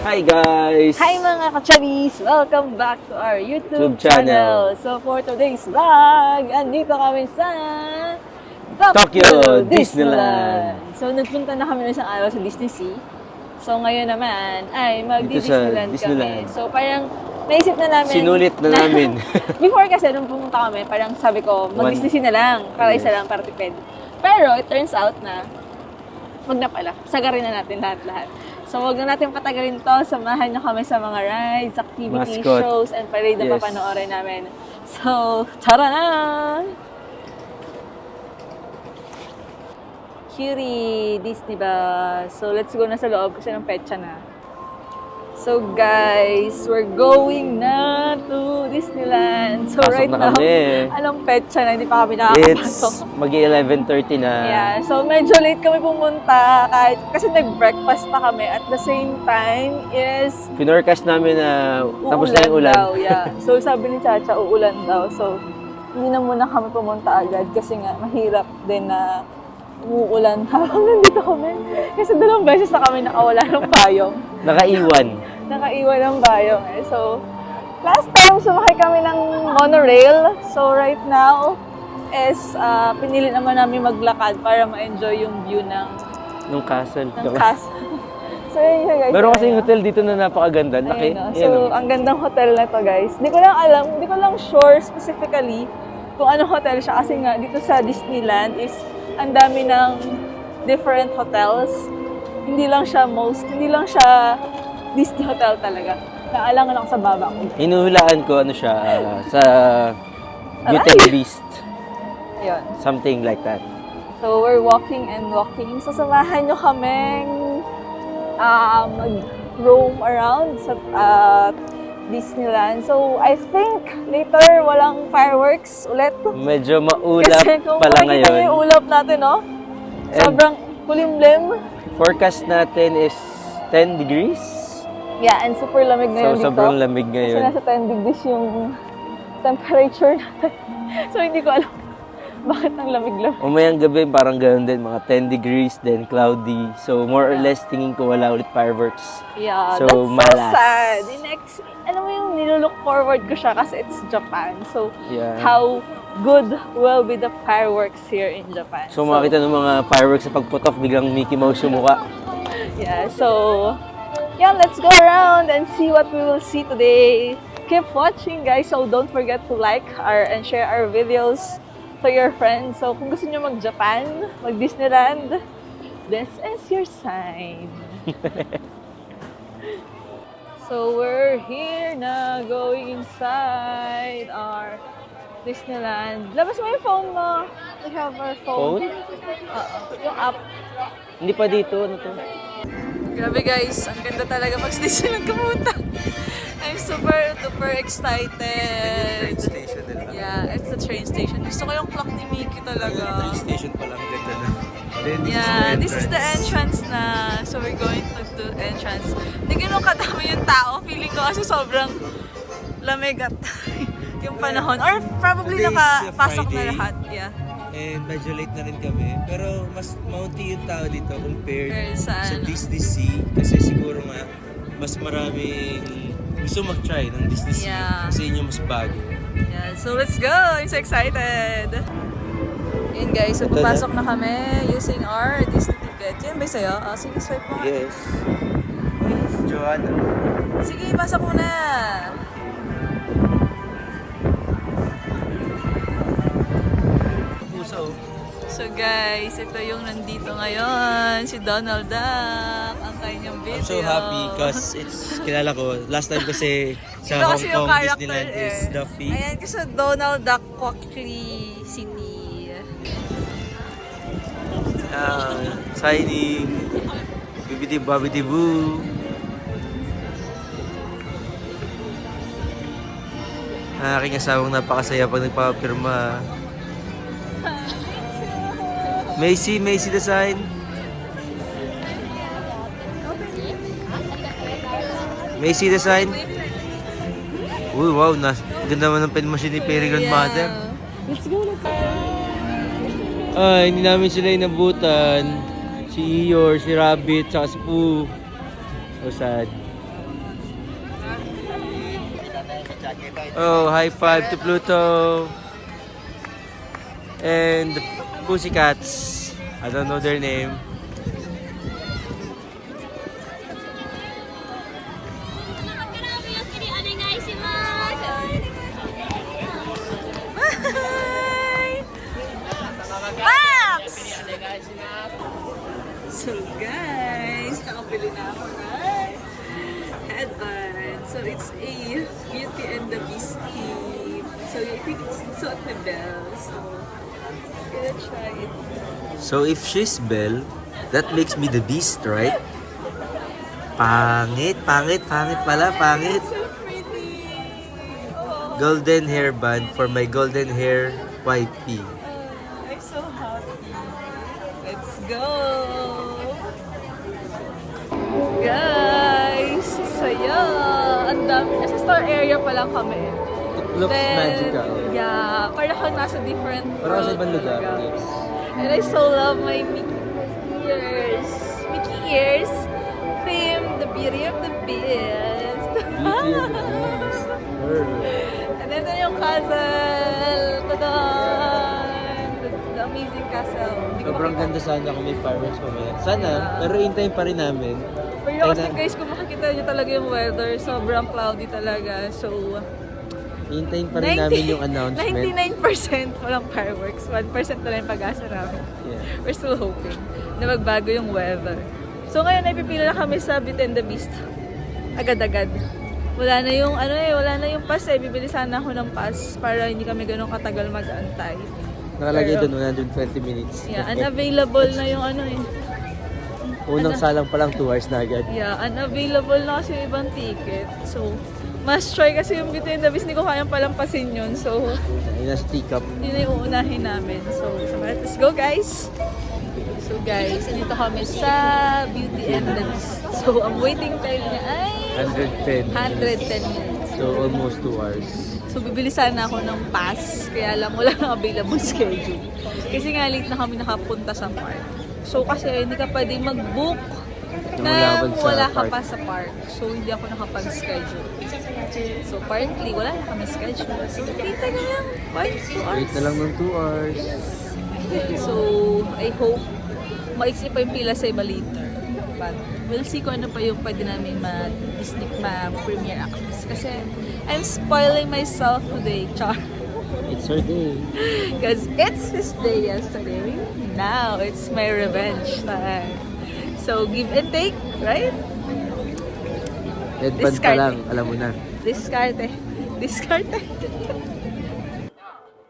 Hi guys! Hi mga kachabis! Welcome back to our YouTube channel. So for today's vlog, andito kami sa Tokyo Disneyland. So nagpunta na kami isang araw sa Disney Sea. So ngayon naman ay Dito sa mag-Disneyland kami. Disneyland. So parang naisip na namin. Sinulit na namin. Before kasi nung pumunta kami, parang sabi ko mag-Disney Sea na lang. Para isa lang, para tipid. Pero it turns out na wag na pala. Sagarin na natin lahat-lahat. So, wag na natin patagalin to. Samahan nyo kami sa mga rides, activities, Mascot. shows, and parade na Yes. papanoorin namin. So, tara na! Curie, Disney ba? So, let's go na sa loob kasi ng petsa na. So, guys, we're going na to Disneyland. So, Pasok right na now, kami. anong petsa na? Hindi pa kami It's nakakapasok. mag-11:30 na. Yeah, so medyo late kami pumunta kasi nag-breakfast pa kami at the same time is Pinorcast namin na tapos na yung ulan. daw, yeah. So sabi ni Chacha, uulan daw. So hindi na muna kami pumunta agad kasi nga mahirap din na umuulan habang nandito kami. Kasi 2 beses na kami nakawala ng payong. Nakaiwan ng payong eh. So last time sumakay kami ng monorail. So right now is pinili naman namin maglakad para ma-enjoy yung view Nung castle. ng castle. So yun yun guys. Meron kasi yung hotel dito na napakaganda. Laki. Ayun, no? Ayan, So oh. ang gandang hotel na to guys. Hindi ko lang alam, hindi ko lang sure specifically kung anong hotel siya kasi nga dito sa Disneyland is ang dami ng different hotels. Hindi lang siya Disney hotel talaga. Naalangan ako sa baba ko. Hinuhulaan ko ano siya sa Beauty and the Beast. Yun. Something like that. So, we're walking and walking. So, samahan nyo kaming mag-roam around sa Disneyland. So, I think later walang fireworks ulit. Medyo maulap Kasi kung pala makikita ngayon. nyo yung ulap natin, no? And Sobrang kulimlim. forecast natin is 10 degrees. Yeah, and super lamig ngayon So, dito. sobrang lamig Kasi ngayon. nasa 10 degrees yung temperature natin. So, hindi ko alam bakit ang lamig-lamig. Umayang gabi, parang ganoon din, mga 10 degrees, then cloudy. So, more or less, tingin ko wala ulit fireworks. Yeah, So, that's malas. so sad. Alam mo yung nilook forward ko siya kasi it's Japan. So, Yeah. how good will be the fireworks here in Japan. So, makita ng mga fireworks sa pagputok, biglang Mickey Mouse yung mukha. Yeah, so, yeah, let's go around and see what we will see today. Keep watching, guys. So, don't forget to like and share our videos to your friends. So, kung gusto nyo mag-Japan, mag-Disneyland, this is your sign. So, we're here na going inside our Disneyland. Labas mo yung phone mo. We have our phone. Phone? Oo, yung app. Hindi pa dito, ano to? Grabe guys, ang ganda talaga pag Disneyland pumunta. I'm super excited. Station nila. Yeah, it's the train station. Gusto ko yung clock ni Mickey talaga. Station pa lang, ganda na. Yeah, this is the entrance na. So we're going to the entrance. Hindi ganun kadami yung tao. Feeling ko kasi sobrang lamig at yung panahon. Or probably Today is nakapasok na Friday. lahat. Yeah. And medyo late na rin kami. Pero mas maunti yung tao dito compared Compared sa sa ano. Disney Sea. Kasi siguro nga, mas maraming gusto mag-try ng Disney Sea. Yeah. Kasi yun yung mas bago. Yeah, so let's go! I'm so excited! Yun guys, so Ito na. papasok na kami using our Disney ticket. Yan ba sa'yo? Sige, swipe mo. Yes. Yes, Joanna. Sige, pasok mo na! Puso. So guys, ito yung nandito ngayon, si Donald Duck, ang kanyang video. I'm so happy because it's, kilala ko, last time kasi sa Ito Hong kasi yung Kong character Disneyland is Duffy. Ayan kasi Donald Duck Quackery City. Signing. Bibidi babidi boo. Aking asawang napakasaya pag nagpapirma. Macy the sign. Macy the sign. Uy, wow, ganda naman ng pen machine ni Perry Grandmother. Let's go, let's go. Ay, hindi namin sila inabutan. Si Eeyore, si Rabbit, tsaka si Pooh. So sad. Oh, high five to Pluto. And the Pussycats. I don't know their name. So guys, nakabili na ako ng headband. So it's a Beauty and the Beast theme. So I think it's suit the bell. So I'm gonna try it. So if she's Belle, that makes me the Beast, right? Pangit pala, pangit. So pretty. Oh, Golden hairband for my golden hair wifey. I'm so happy. Let's go! Guys, saya! Ang dami. Nasa store area pa lang kami. It looks magical. Yeah, parang kang nasa different Parang sa world ibang lugar, talaga. yes. And I so love my Mickey ears. Mickey ears theme, the beauty of the beast. Beauty and the Beast. And then yung castle. Ta-da! The amazing castle. Hindi ko Sobrang makita. ganda sana kung may fireworks mamaya. Sana, pero hintayin pa rin namin. Pero kasi guys, kung makikita nyo talaga yung weather, sobrang cloudy talaga. So, Hintayin pa rin namin yung announcement. 99% walang fireworks. 1% na lang yung pag-asa namin. Yeah. We're still hoping na magbago yung weather. So ngayon, napipila na kami sa Beauty and the Beast. Agad-agad. Wala na yung pass eh. Bibili sana ako ng pass para hindi kami ganun katagal mag-antay. Nakalagay Pero- doon 120 minutes. Yeah, unavailable na yung Unang salang pa lang 2 hours na agad. Yeah, unavailable na kasi yung ibang ticket. So, must try kasi yung Beauty and the Beast. Hindi ko kayang palampasin yun. So, Ayun nasa teacup. yun na yung uunahin namin. So, let's go guys! So guys, dito kami sa Beauty and the Beast. So, ang waiting time niya ay 110. 110 minutes. So almost 2 hours. So, bibili sana ako ng pass. Kaya lang wala nang available schedule. Kasi nga late na kami nakapunta sa park. So, kasi hindi ka pwede mag-book na wala ka pa sa park. So, hindi ako nakapag-schedule. So, apparently, wala na kami schedule. So, kita na lang. 2 hours. Wait na lang ng 2 hours. So, I hope maiksi pa yung pila sa iba later. But, we'll see kung ano pa yung pwede namin ma-Disney, ma-premiere access. Kasi, I'm spoiling myself today, Char. It's her day. Because it's his day yesterday. Now, it's my revenge time. So, give and take, right? Headband pa Discard. lang, alam mo na. Discarte. Discarte.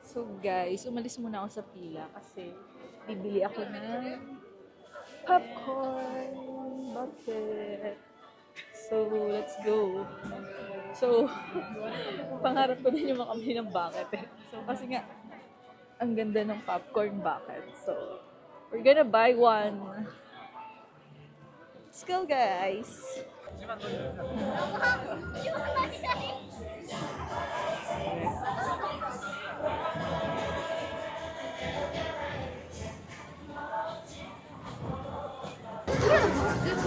So guys, umalis muna ako sa pila kasi bibili ako ng popcorn bucket. So, let's go. So, pangarap ko din yung makabili ng bucket eh. So, kasi nga, ang ganda ng popcorn bucket. So, we're gonna buy one. Let's go, guys!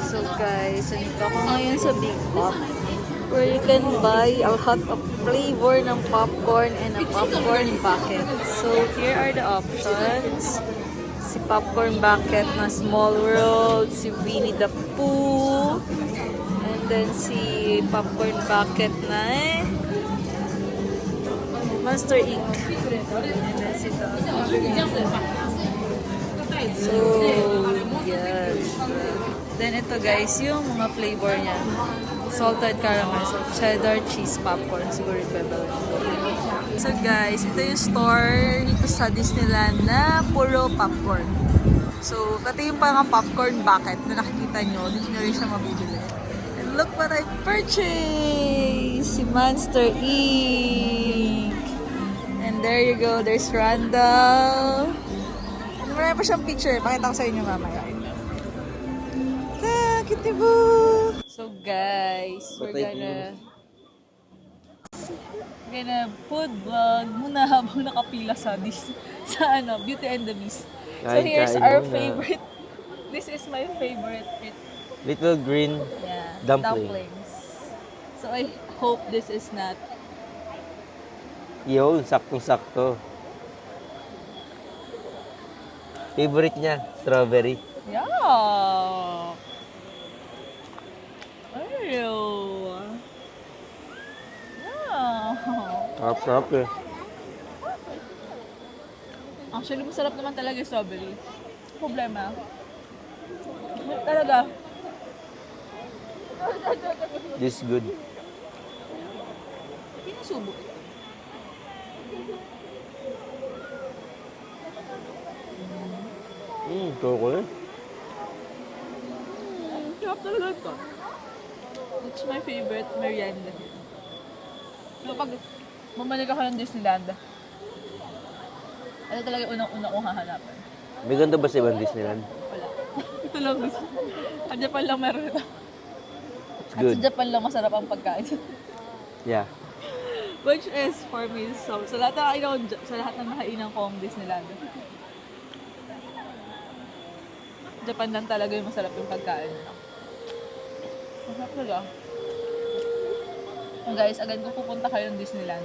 So guys, nandito ako ngayon sa Big Pop where you can buy a lot of flavor ng popcorn and a popcorn bucket. So here are the options. Si popcorn bucket na Small World, si Winnie the Pooh, and then si popcorn bucket na Monster Inc. And then si So, yes. Then ito guys, yung mga flavor niya. Salted caramel, so cheddar cheese popcorn, siguro yung Beverly. So guys, ito yung store dito sa Disneyland na puro popcorn. So, pati yung mga popcorn bucket na nakikita nyo, dito nyo rin siya mabibili. And look what I purchased! Si Monster Inc. And there you go, there's Randall. Marami pa siyang picture. Pakita ko sa inyo mamaya. Ah, kitty boo! So guys, we're gonna food vlog muna habang nakapila sa Beauty and the Beast. So here's our favorite. This is my favorite. Little green Yeah, dumpling. dumplings. So I hope this is not Yun, saktong-sakto. Favorite niya, strawberry. Yeah. Ew. Yeah. Sarap eh. Actually, masarap naman talaga yung strawberry. Problema. Talaga. This good. Pinasubo. Chocolate. Sarap talaga ito. It's my favorite merienda. Kapag bumalik ako ng Disneyland, ano talaga yung unang-una kong hahanapan? May ganda ba sa ibang Disneyland? Wala. Ito lang gusto. Sa Japan lang meron ito. It's At good. sa Japan lang masarap ang pagkain. Yeah. Which is, for me, so, sa lahat ng nakainan ko ang Disneyland. Japan lang talaga yung masarap yung pagkain. Masarap talaga. So guys, agad kung pupunta kayo ng Disneyland,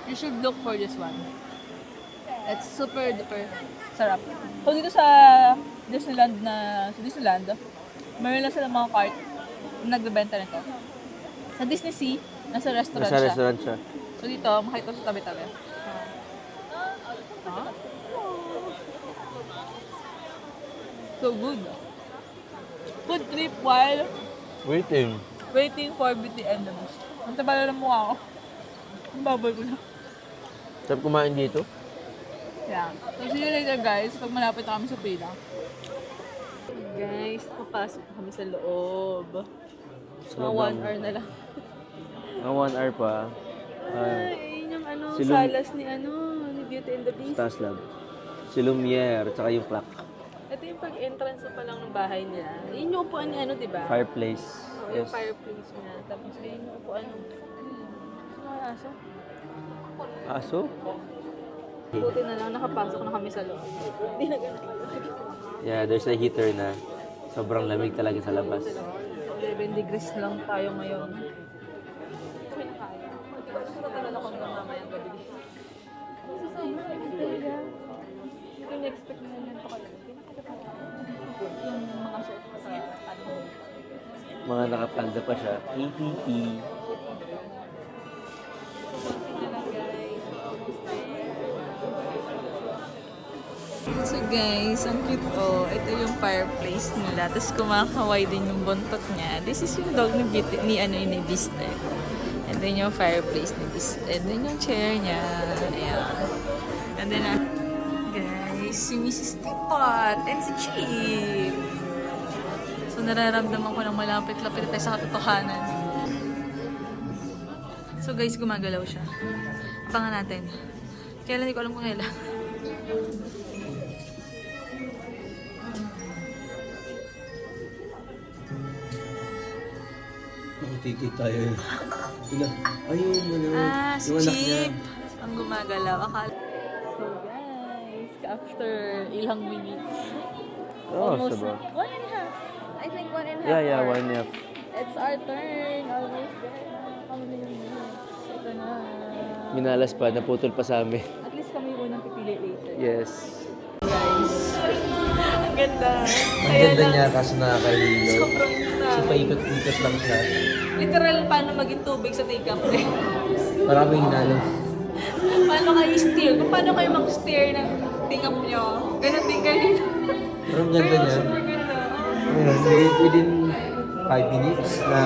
you should look for this one. It's super duper sarap. So dito sa Disneyland, meron lang sila mga cart na nagbebenta nito. Sa Disney Sea, nasa restaurant Nasa siya. restaurant siya. So dito, makita sa tabi-tabi. So good. Food trip while waiting for Beauty and the Beast. Ang taba na ng mukha ko. Ang baboy ko na. Sarap kumain dito. Yeah. So see you later guys, pag malapit na kami sa pila. Guys, papasok na kami sa loob. Mga 1 hour na lang. Mga 1 hour pa. Ay, yung si Lum- salas ni Beauty and the Beast. Taas lang. Si Lumiere, tsaka yung clock. Ito yung pag-entrance pa lang ng bahay nila. Yun yung upuan ni diba? Fireplace. Oo, yung fireplace niya. Tapos yun yung upuan ng... Mga aso. Aso? Buti na lang, nakapasok na kami sa loob. Hindi na ganun. Yeah, there's a heater na. Sobrang lamig talaga sa labas. 11 degrees lang tayo ngayon. Hindi na kaya. Magkakaroon ako hanggang mamayang gabi. Hindi ko na-expect na yan pa kayo. Yung mga suot ko sa Mga nakapanda pa siya. EPP. So guys, ang cute oh. Ito yung fireplace nila. Tapos kumakaway din yung buntot niya. This is yung dog ni Beauty, ni Beast eh. And then yung fireplace ni Beast. And then yung chair niya. Ayan. And then guys, si Mrs. Teapot and si Chip. So nararamdaman ko ng malapit-lapit tayo sa katotohanan. So guys, gumagalaw siya. Abangan natin. Kailan, hindi ko alam kung kailan. Titit tayo. Sila. Ayun, Si Chip. Ang gumagalaw. Akala. So guys, after ilang minutes. Almost 1 and a half. I think 1 and a half. Yeah, hour. 1 half. It's our turn. Almost there. Kami na yung minutes. Ito na. Minalas pa, naputol pa sa amin. At least kami yung unang pipili later. Yes. Guys. Ang ganda. Ang ganda niya kaso nakakahilo. Sobrang So paikot-ikot lang siya. literal, paano maging tubig sa take-up eh. Maraming hinalo. Paano kayo steer? Kung paano kayo mag-steer ng take-up nyo, ganun din kayo. Pero ang ganda niya. Super ganda. Ayun, within 5 minutes na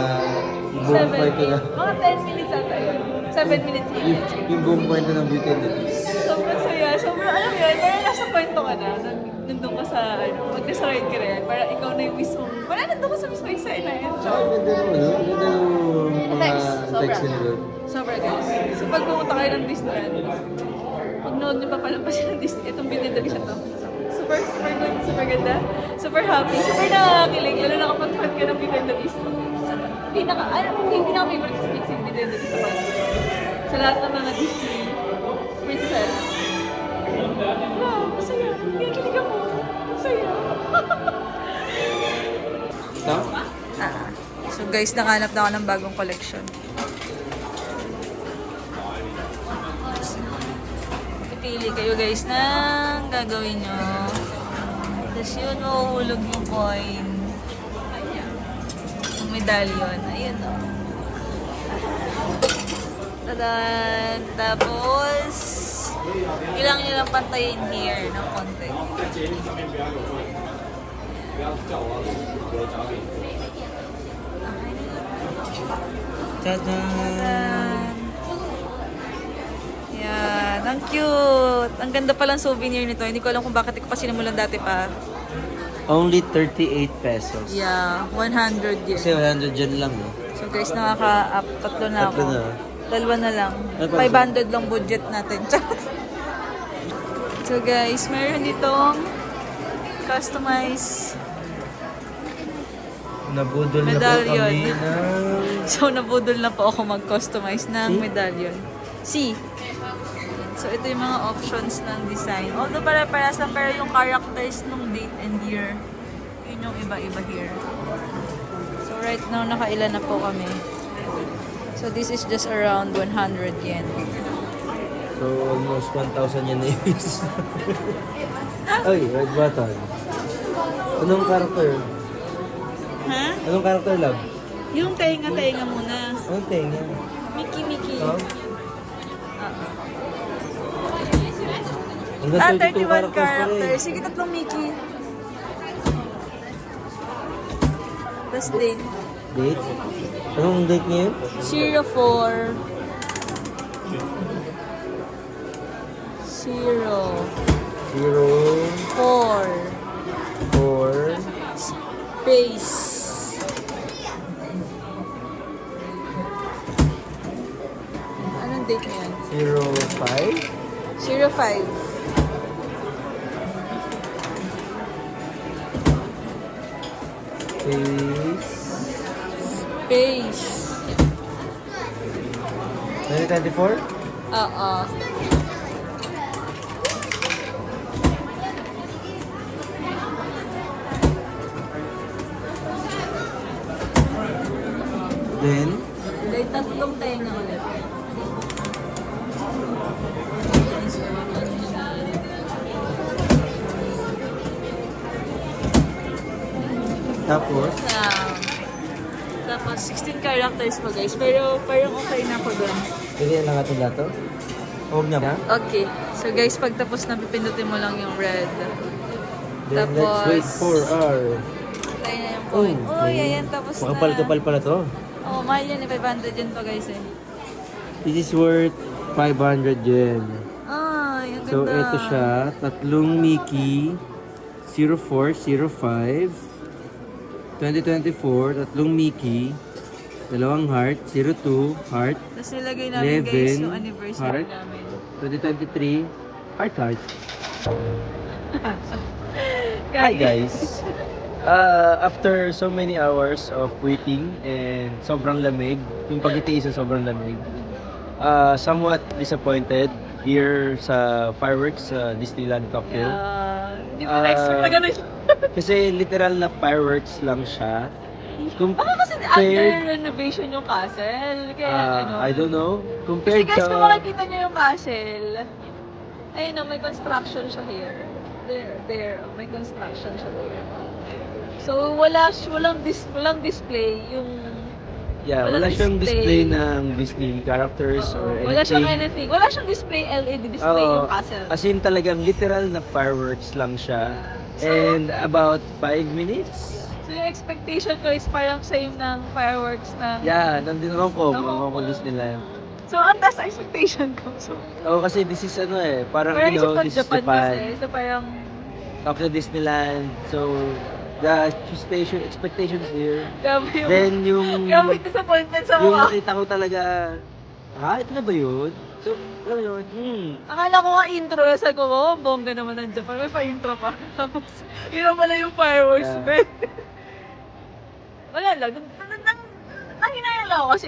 yung buong kwento na. Mga 10 minutes ata yun. 7 minutes, 8 minutes. Yung buong kwento ng Beauty and the Beast. Sobrang saya. Sobrang, alam mo yun, parang nasa kwento ka na. Nandun ka sa, pag nasa ride ka rin, parang ikaw na yung mismo. Parang nandun ka sa mismo yung side na yun. Tsaka ang ganda ng ang ganda ng mga Effects, effects sobra. nila doon. Sobra guys. So pag pumunta kayo ng Disneyland, pag nood nyo pa palampasin ng Disney, itong binidali siya to. Super good, super ganda. Super happy, super nakakakilig. Lalo na kapag tumat ka ng Beauty and the Beast. Pinaka-favorite sa Beauty and the Beast sa kanila. Sa lahat ng mga Disney princess. Wow, masaya. Kinikilig ako. Masaya. Ito? So guys, nakahanap na ako ng bagong collection. pipili kayo guys ng gagawin nyo. Tapos yun, mahuhulog yung coin. Yung medallion. Ayun o. Tadan! Tapos, kailangan nyo lang pantayin here ng konti. Tadaan! Yan, ang cute. Ang ganda palang souvenir nito. Hindi ko alam kung bakit ko pa sinimulan dati pa. Only 38 pesos. Yeah, 100 yen. Kasi 100 dyan lang, no? So guys, nakaka-up. Tatlo na ako. Tatlo na. Dalawa na lang. Ano pa? 500 lang budget natin. So guys, meron ditong customize. Nabudol na po Medallion. kami ng... So nabudol na po ako mag-customize ng medallion. See? So ito yung mga options ng design. Although para-paras lang, pero yung characters ng date and year, yun yung iba-iba here. So right now, nakailan na po kami. So this is just around 100 yen. So, almost 1,000 yan na is. Ay, red button. Anong character? Ha? Anong character, love? Yung tenga-tenga muna. Anong tenga? Mickey. Oh? Ah, Hanggang 32 31 characters pa rin. characters. Sige, tatlong Mickey. Tapos date. Date? Anong date niya yun? 04 0, 4 4, space. Anong date niya? 0, 5, 05 space, space. 2024? Oo. Then, Dahil tatlong tenga ulit. tapos, Tapos 16 characters pa guys. Pero parang okay na ako doon. pili lang natin dato. Huwag niya ba? Okay. So guys, pagtapos na pipindutin mo lang yung red. Then, let's wait for our... Tayo na yung point. Oh, ayan. Tapos na. Makapal-kapal pala to. Oh, mahal yan. 500 yun to guys eh. This is worth 500 yen. Ah, yung ganda. So, ito siya. Tatlong Mickey. 04, 05. 2024. Tatlong Mickey. Dalawang heart. 02, heart. Tapos nilagay namin guys 11, yung anniversary heart. namin. 2023, heart heart. Hi guys! After so many hours of waiting and sobrang lamig, yung pagtitiis sa sobrang lamig, somewhat disappointed here sa fireworks sa Disneyland Tokyo. Hindi mo na-expect na ganun. Kasi literal na fireworks lang siya. Baka kasi under renovation yung castle. Kaya ano. I don't know. Kasi Compared guys, kung sa... makikita nyo yung castle, ayun o, may construction siya here. There, may construction siya there. So, walang display yung... Yeah, wala siyang display ng Disney characters or anything. Wala siyang anything. Wala siyang display, LED display Oo. yung castle. As in talagang literal na fireworks lang siya. And about 5 minutes. So, yung expectation ko is parang same ng fireworks na... Yeah, nandun ako ko. Ng Hong Kong. Disneyland. So, ang taas na expectation ko. So, Oo, kasi this is ano eh. Parang, parang you know, isip ko this is Japan Japan. kasi. So, parang... After Disneyland. So, the expectations here. Grabe yung... Then yung... Grabe yung disappointment sa Yung mukha. nakita ko talaga, ito na ba yun? So, alam mo yun, Akala ko nga intro, sabi ko, oh, bongga naman ng Japan. May pa-intro pa. Tapos, yun ang pala yung fireworks, Yeah. man. Wala lang. Nanginaya lang ako kasi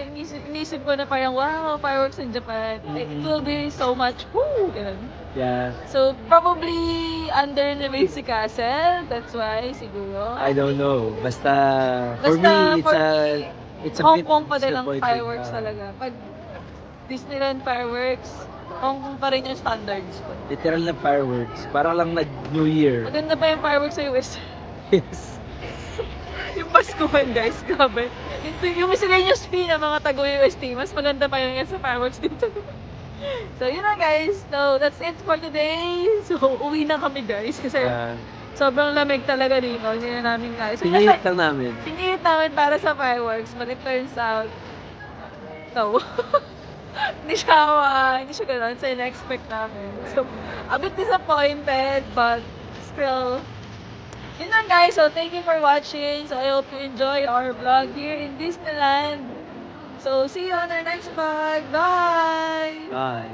inisip ko na parang, wow, fireworks in Japan. It will be so much, woo! Ganun. yeah, So, probably under the basic castle. That's why, siguro. I don't know. Basta, for Basta, me, for it's a Hong bit Kong pa din ang disappointing. fireworks talaga. Pag Disneyland fireworks, Kung pa rin yung standards ko. Literal na fireworks. Parang lang nag-New Year. Maganda pa yung fireworks sa US. Yes. Yung Paskuhan, guys, grabe. Yung miscellaneous fee ng mga tago-UST, mas maganda pa yung sa fireworks dito. So, yun na guys. So, that's it for today. So, uwi na kami guys. Kasi sobrang lamig talaga dito. Hindi na namin guys. Pinilit lang namin. Pinilit namin para sa fireworks. But it turns out, no. hindi siya ganun. So, in-expect namin. So, a bit disappointed, but still, yun lang guys, so thank you for watching. So I hope you enjoy our vlog here in Disneyland. So see you on our next vlog. Bye! Bye.